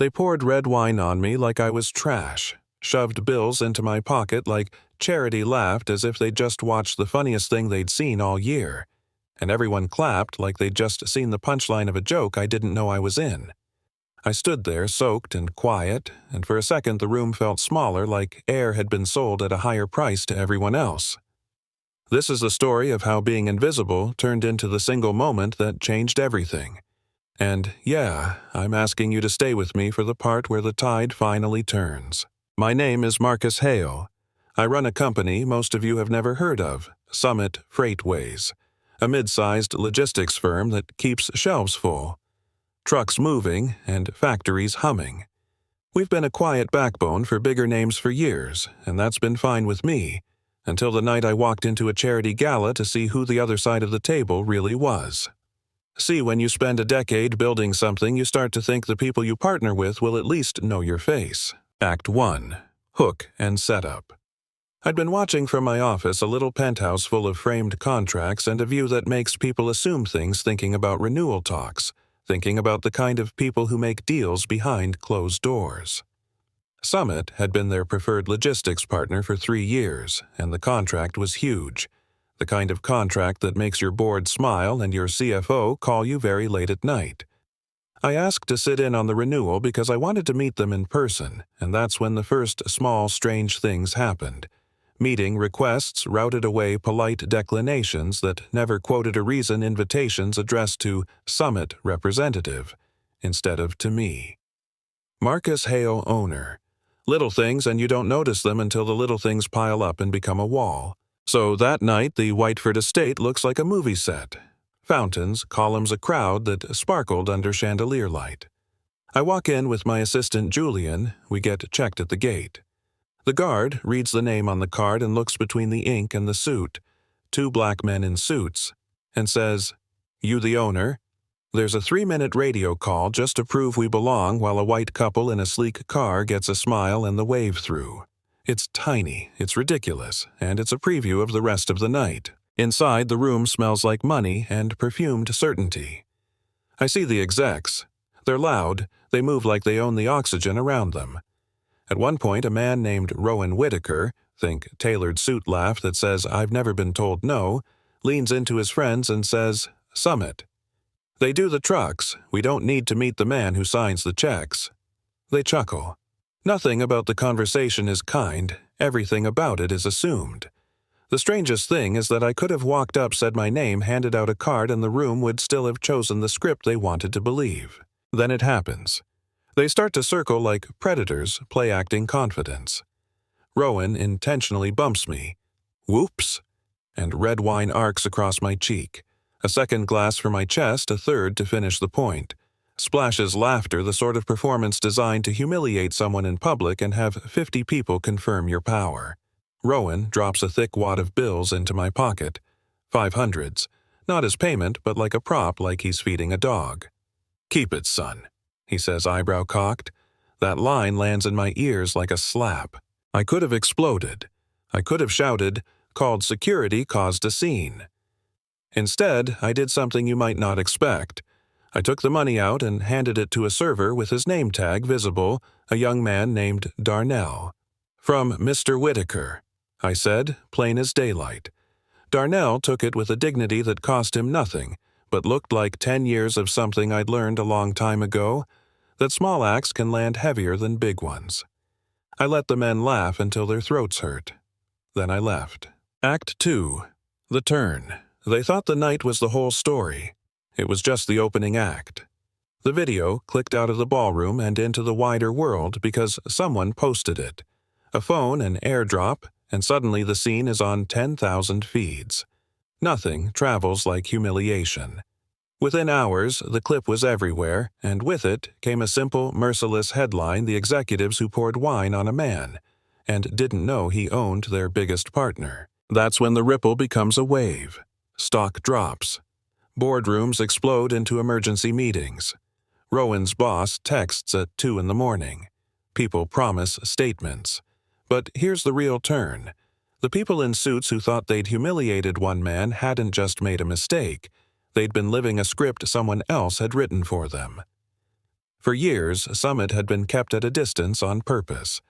They poured red wine on me like I was trash, shoved bills into my pocket like Charity laughed as if they'd just watched the funniest thing they'd seen all year, and everyone clapped like they'd just seen the punchline of a joke I didn't know I was in. I stood there soaked and quiet, and for a second the room felt smaller, like air had been sold at a higher price to everyone else. This is the story of how being invisible turned into the single moment that changed everything. And yeah, I'm asking you to stay with me for the part where the tide finally turns. My name is Marcus Hale. I run a company most of you have never heard of, Summit Freightways, a mid-sized logistics firm that keeps shelves full, trucks moving, and factories humming. We've been a quiet backbone for bigger names for years, and that's been fine with me, until the night I walked into a charity gala to see who the other side of the table really was. See, when you spend a decade building something, you start to think the people you partner with will at least know your face. Act 1. Hook and Setup. I'd been watching from my office a little penthouse full of framed contracts and a view that makes people assume things, thinking about renewal talks, thinking about the kind of people who make deals behind closed doors. Summit had been their preferred logistics partner for 3 years, and the contract was huge. The kind of contract that makes your board smile and your CFO call you very late at night. I asked to sit in on the renewal because I wanted to meet them in person, and that's when the first small, strange things happened. Meeting requests routed away polite declinations that never quoted a reason invitations addressed to Summit representative, instead of to me. Marcus Hale, owner. Little things, and you don't notice them until the little things pile up and become a wall. So that night, the Whiteford estate looks like a movie set. Fountains, columns, a crowd that sparkled under chandelier light. I walk in with my assistant Julian. We get checked at the gate. The guard reads the name on the card and looks between the ink and the suit, 2 black men in suits, and says, "You the owner?" There's a 3-minute radio call just to prove we belong while a white couple in a sleek car gets a smile and the wave through. It's tiny, it's ridiculous, and it's a preview of the rest of the night. Inside, the room smells like money and perfumed certainty. I see the execs. They're loud, they move like they own the oxygen around them. At one point, a man named Rowan Whitaker, think tailored suit laugh that says, "I've never been told no," leans into his friends and says, "Summit. They do the trucks, we don't need to meet the man who signs the checks." They chuckle. Nothing about the conversation is kind, everything about it is assumed. The strangest thing is that I could have walked up, said my name, handed out a card, and the room would still have chosen the script they wanted to believe. Then it happens. They start to circle like predators, play-acting confidence. Rowan intentionally bumps me. Whoops! And red wine arcs across my cheek. A second glass for my chest, a third to finish the point. Splashes laughter, the sort of performance designed to humiliate someone in public and have 50 people confirm your power. Rowan drops a thick wad of bills into my pocket. 500s. Not as payment, but like a prop, like he's feeding a dog. "Keep it, son," he says, eyebrow cocked. That line lands in my ears like a slap. I could have exploded. I could have shouted, called security, caused a scene. Instead, I did something you might not expect. I took the money out and handed it to a server with his name tag visible, a young man named Darnell. "From Mr. Whitaker," I said, plain as daylight. Darnell took it with a dignity that cost him nothing, but looked like 10 years of something I'd learned a long time ago, that small acts can land heavier than big ones. I let the men laugh until their throats hurt. Then I left. Act 2. The turn. They thought the night was the whole story. It was just the opening act. The video clicked out of the ballroom and into the wider world because someone posted it. A phone, an airdrop, and suddenly the scene is on 10,000 feeds. Nothing travels like humiliation. Within hours, the clip was everywhere, and with it came a simple, merciless headline: the executives who poured wine on a man, and didn't know he owned their biggest partner. That's when the ripple becomes a wave. Stock drops. Boardrooms explode into emergency meetings. Rowan's boss texts at 2 in the morning. People promise statements. But here's the real turn. The people in suits who thought they'd humiliated one man hadn't just made a mistake. They'd been living a script someone else had written for them. For years, Summit had been kept at a distance on purpose.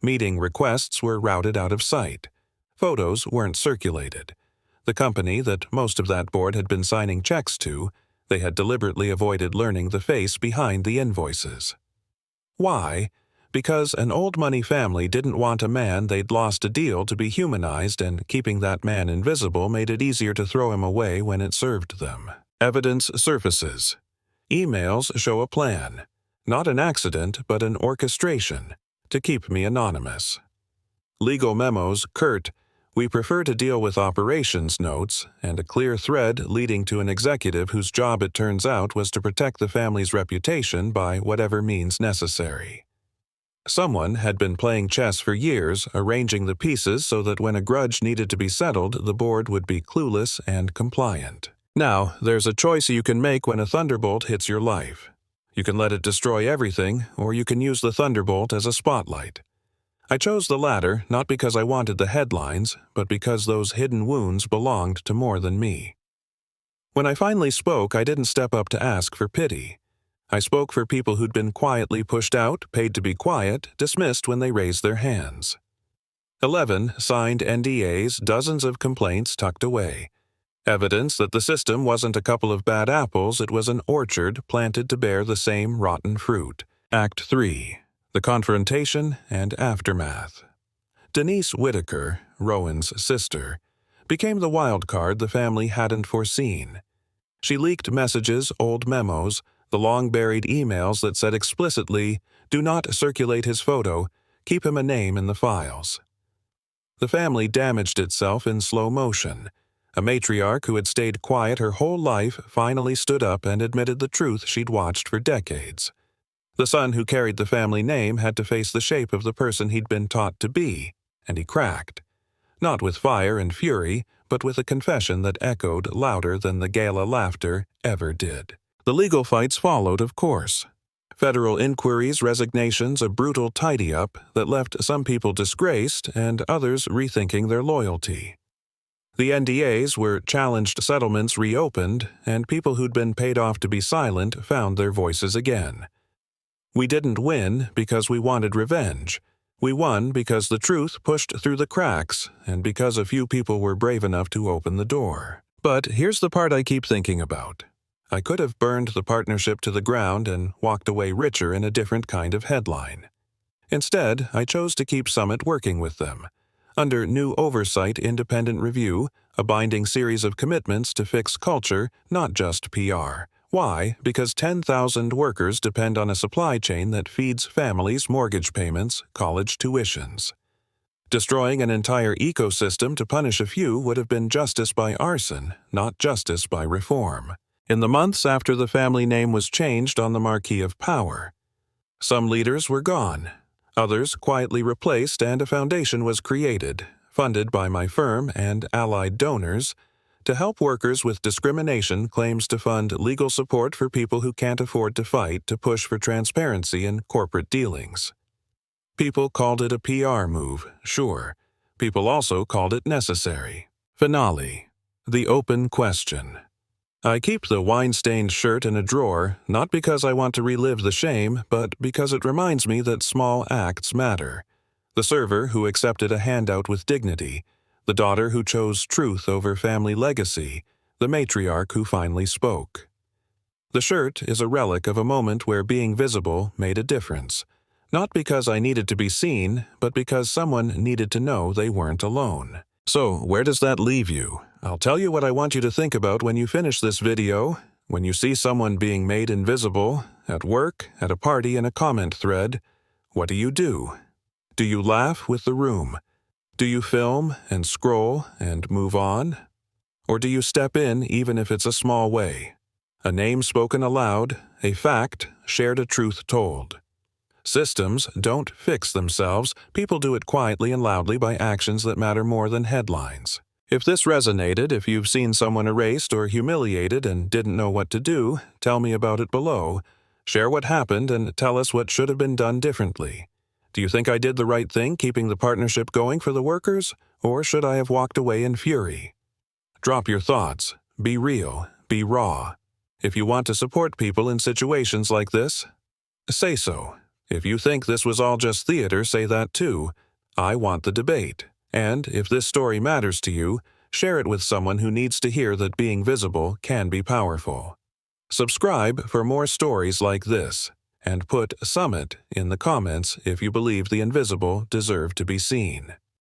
Meeting requests were routed out of sight. Photos weren't circulated. The company that most of that board had been signing checks to, they had deliberately avoided learning the face behind the invoices. Why? Because an old money family didn't want a man they'd lost a deal to be humanized, and keeping that man invisible made it easier to throw him away when it served them. Evidence surfaces. Emails show a plan. Not an accident, but an orchestration, to keep me anonymous. Legal memos curt, "We prefer to deal with operations notes," and a clear thread leading to an executive whose job it turns out was to protect the family's reputation by whatever means necessary. Someone had been playing chess for years, arranging the pieces so that when a grudge needed to be settled, the board would be clueless and compliant. Now, there's a choice you can make when a thunderbolt hits your life. You can let it destroy everything, or you can use the thunderbolt as a spotlight. I chose the latter not because I wanted the headlines, but because those hidden wounds belonged to more than me. When I finally spoke, I didn't step up to ask for pity. I spoke for people who'd been quietly pushed out, paid to be quiet, dismissed when they raised their hands. 11 signed NDAs, dozens of complaints tucked away. Evidence that the system wasn't a couple of bad apples, it was an orchard planted to bear the same rotten fruit. Act 3. The confrontation and aftermath. Denise Whitaker, Rowan's sister, became the wild card the family hadn't foreseen. She leaked messages, old memos, the long-buried emails that said explicitly, "Do not circulate his photo, keep him a name in the files." The family damaged itself in slow motion. A matriarch who had stayed quiet her whole life finally stood up and admitted the truth she'd watched for decades. The son who carried the family name had to face the shape of the person he'd been taught to be, and he cracked. Not with fire and fury, but with a confession that echoed louder than the Gala laughter ever did. The legal fights followed, of course. Federal inquiries, resignations, a brutal tidy-up that left some people disgraced and others rethinking their loyalty. The NDAs were challenged, settlements reopened, and people who'd been paid off to be silent found their voices again. We didn't win because we wanted revenge. We won because the truth pushed through the cracks and because a few people were brave enough to open the door. But here's the part I keep thinking about. I could have burned the partnership to the ground and walked away richer in a different kind of headline. Instead, I chose to keep Summit working with them. Under new oversight, independent review, a binding series of commitments to fix culture, not just PR. Why? Because 10,000 workers depend on a supply chain that feeds families mortgage payments, college tuitions. Destroying an entire ecosystem to punish a few would have been justice by arson, not justice by reform. In the months after the family name was changed on the marquee of power, some leaders were gone. Others quietly replaced, and a foundation was created, funded by my firm and allied donors, to help workers with discrimination claims to fund legal support for people who can't afford to fight to push for transparency in corporate dealings. People called it a PR move, sure. People also called it necessary. Finale. The open question. I keep the wine-stained shirt in a drawer, not because I want to relive the shame, but because it reminds me that small acts matter. The server who accepted a handout with dignity, the daughter who chose truth over family legacy, the matriarch who finally spoke. The shirt is a relic of a moment where being visible made a difference, not because I needed to be seen, but because someone needed to know they weren't alone. So, where does that leave you? I'll tell you what I want you to think about when you finish this video. When you see someone being made invisible, at work, at a party, in a comment thread, what do? Do you laugh with the room? Do you film and scroll and move on? Or do you step in even if it's a small way? A name spoken aloud, a fact, shared, a truth told. Systems don't fix themselves. People do it quietly and loudly by actions that matter more than headlines. If this resonated, if you've seen someone erased or humiliated and didn't know what to do, tell me about it below. Share what happened and tell us what should have been done differently. Do you think I did the right thing keeping the partnership going for the workers, or should I have walked away in fury? Drop your thoughts. Be real. Be raw. If you want to support people in situations like this, Say so. If you think this was all just theater, say that too. I want the debate. And if this story matters to you, share it with someone who needs to hear that being visible can be powerful. Subscribe for more stories like this, and put Summit in the comments if you believe the invisible deserve to be seen.